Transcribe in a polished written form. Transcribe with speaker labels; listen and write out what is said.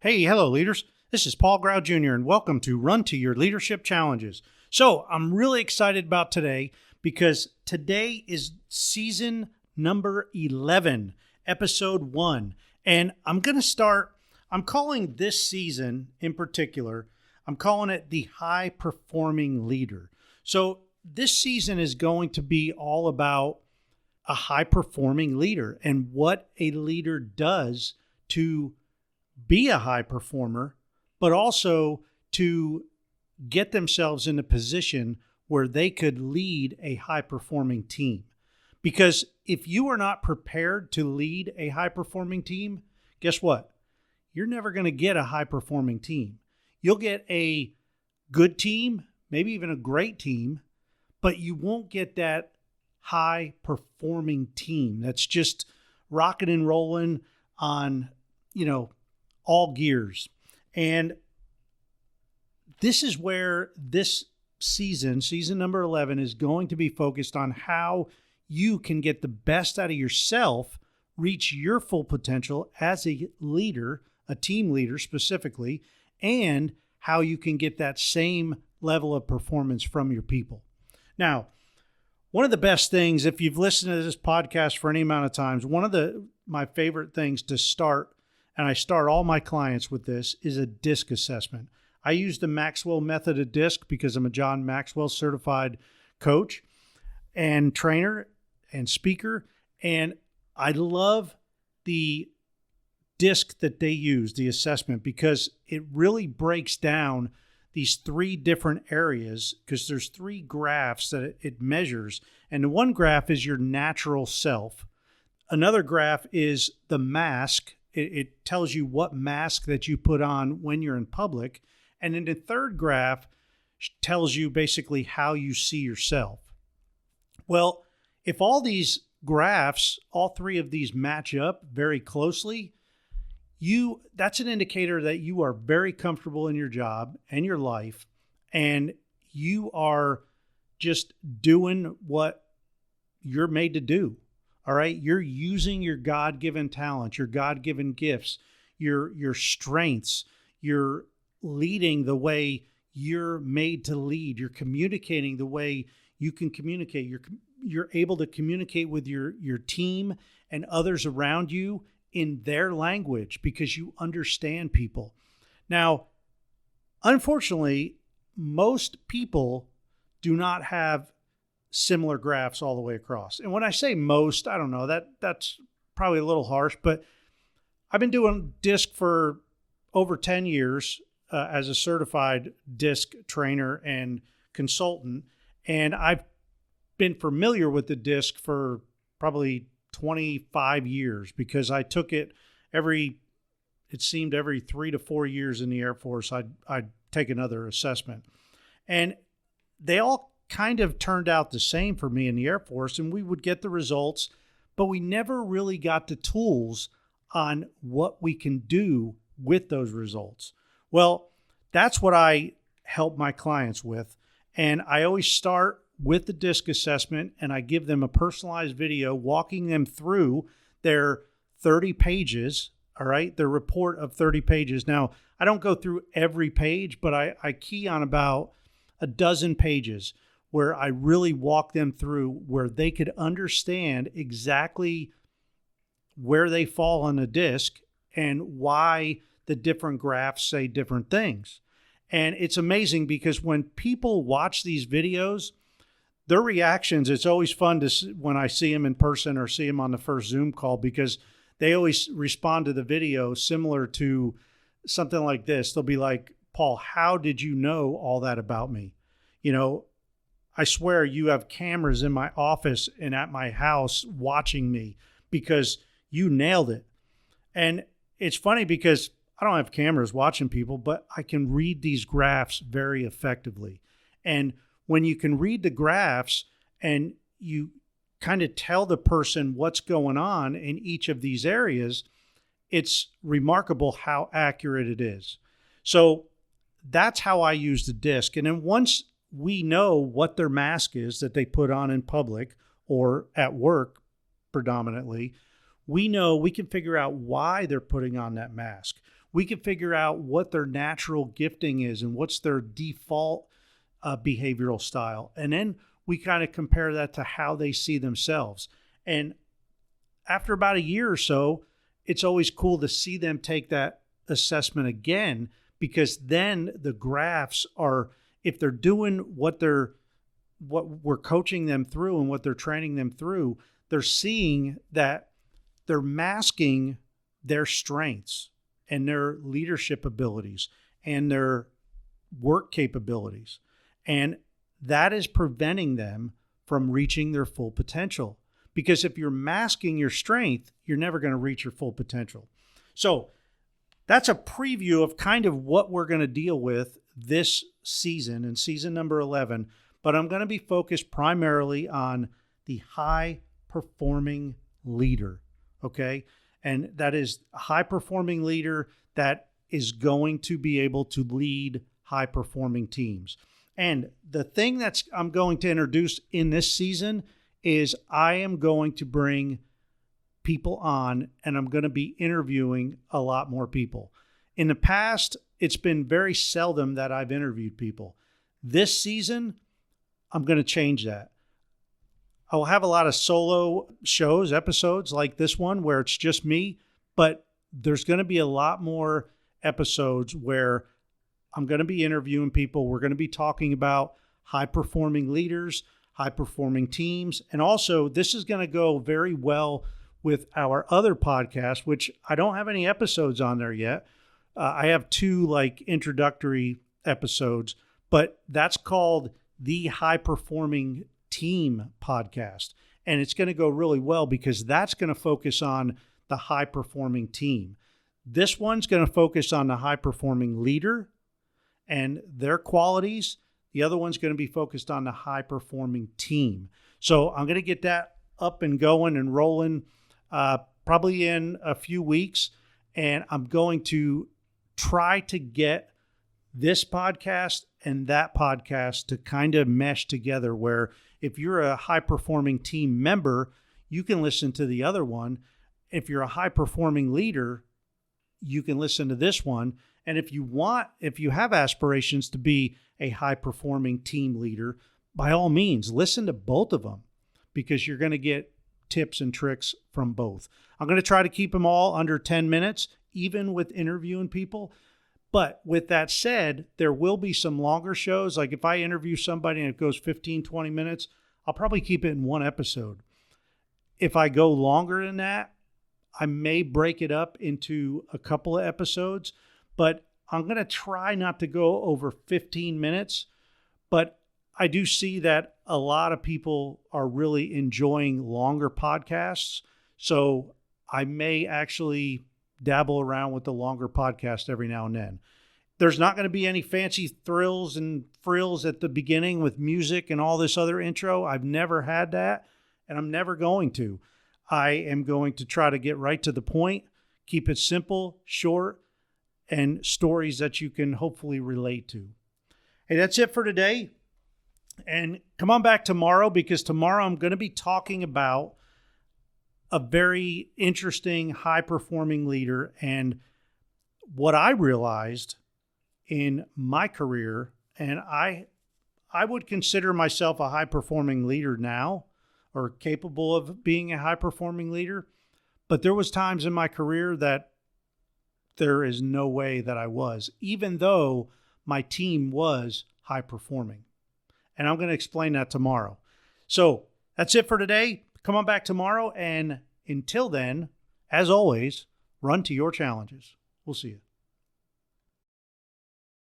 Speaker 1: Hey, hello, leaders. This is Paul Grau Jr., and welcome to Run to Your Leadership Challenges. So, I'm really excited about today because today is season number 11, episode 1. And I'm calling this season in particular, I'm calling it the High Performing Leader. So, this season is going to be all about a high performing leader and what a leader does to be a high performer, but also to get themselves in a position where they could lead a high performing team. Because if you are not prepared to lead a high performing team, guess what? You're never going to get a high performing team. You'll get a good team, maybe even a great team, but you won't get that high performing team that's just rocking and rolling on, all gears. And this is where this season number 11, is going to be focused on how you can get the best out of yourself, reach your full potential as a leader, a team leader specifically, and how you can get that same level of performance from your people. Now, one of the best things, if you've listened to this podcast for any amount of times, one of my favorite things to start, and I start all my clients with this, is a DISC assessment. I use the Maxwell method of DISC because I'm a John Maxwell certified coach and trainer and speaker. And I love the DISC that they use, the assessment, because it really breaks down these 3 different areas, because there's 3 graphs that it measures. And the one graph is your natural self. Another graph is the mask. It tells you what mask that you put on when you're in public. And then the third graph tells you basically how you see yourself. Well, if all these graphs, all 3 of these match up very closely, that's an indicator that you are very comfortable in your job and your life, and you are just doing what you're made to do. All right. You're using your God-given talent, your God-given gifts, your strengths. You're leading the way you're made to lead. You're communicating the way you can communicate. You're able to communicate with your team and others around you in their language because you understand people. Now, unfortunately, most people do not have similar graphs all the way across. And when I say most, I don't know, that's probably a little harsh, but I've been doing DISC for over 10 years as a certified DISC trainer and consultant. And I've been familiar with the DISC for probably 25 years because I took it every 3 to 4 years in the Air Force. I'd take another assessment. And they all kind of turned out the same for me in the Air Force, and we would get the results, but we never really got the tools on what we can do with those results. Well, that's what I help my clients with. And I always start with the DISC assessment, and I give them a personalized video walking them through their 30 pages, all right, their report of 30 pages. Now, I don't go through every page, but I key on about a dozen pages where I really walk them through where they could understand exactly where they fall on the DISC and why the different graphs say different things. And it's amazing because when people watch these videos, their reactions, it's always fun to see when I see them in person or see them on the first Zoom call, because they always respond to the video similar to something like this. They'll be like, Paul, how did you know all that about me? I swear you have cameras in my office and at my house watching me because you nailed it. And it's funny because I don't have cameras watching people, but I can read these graphs very effectively. And when you can read the graphs and you kind of tell the person what's going on in each of these areas, it's remarkable how accurate it is. So that's how I use the DISC. And then once we know what their mask is that they put on in public or at work predominantly, we know we can figure out why they're putting on that mask. We can figure out what their natural gifting is and what's their default behavioral style. And then we kind of compare that to how they see themselves. And after about a year or so, it's always cool to see them take that assessment again, because then the graphs are, if they're doing what we're coaching them through and what they're training them through, they're seeing that they're masking their strengths and their leadership abilities and their work capabilities. And that is preventing them from reaching their full potential. Because if you're masking your strength, you're never going to reach your full potential. So that's a preview of kind of what we're going to deal with this season, in season number 11. But I'm going to be focused primarily on the high-performing leader, okay? And that is a high-performing leader that is going to be able to lead high-performing teams. And the thing I'm going to introduce in this season is I am going to bring people on, and I'm going to be interviewing a lot more people. In the past, it's been very seldom that I've interviewed people. This season, I'm going to change that. I'll have a lot of solo shows, episodes like this one, where it's just me, but there's going to be a lot more episodes where I'm going to be interviewing people. We're going to be talking about high-performing leaders, high-performing teams, and also this is going to go very well with our other podcast, which I don't have any episodes on there yet. I have 2 introductory episodes, but that's called the High Performing Team podcast. And it's going to go really well because that's going to focus on the high performing team. This one's going to focus on the high performing leader and their qualities. The other one's going to be focused on the high performing team. So I'm going to get that up and going and rolling probably in a few weeks. And I'm going to try to get this podcast and that podcast to kind of mesh together, where if you're a high-performing team member, you can listen to the other one. If you're a high-performing leader, you can listen to this one. And if you have aspirations to be a high-performing team leader, by all means, listen to both of them, because you're going to get tips and tricks from both. I'm going to try to keep them all under 10 minutes, even with interviewing people. But with that said, there will be some longer shows. Like if I interview somebody and it goes 15, 20 minutes, I'll probably keep it in one episode. If I go longer than that, I may break it up into a couple of episodes, but I'm going to try not to go over 15 minutes. But I do see that a lot of people are really enjoying longer podcasts. So I may actually dabble around with the longer podcast every now and then. There's not going to be any fancy thrills and frills at the beginning with music and all this other intro. I've never had that, and I'm never going to. I am going to try to get right to the point, keep it simple, short, and stories that you can hopefully relate to. Hey, that's it for today. And come on back tomorrow, because tomorrow I'm going to be talking about a very interesting, high-performing leader. And what I realized in my career, and I would consider myself a high-performing leader now, or capable of being a high-performing leader. But there was times in my career that there is no way that I was, even though my team was high-performing. And I'm going to explain that tomorrow. So that's it for today. Come on back tomorrow, and until then, as always, run to your challenges. We'll see you.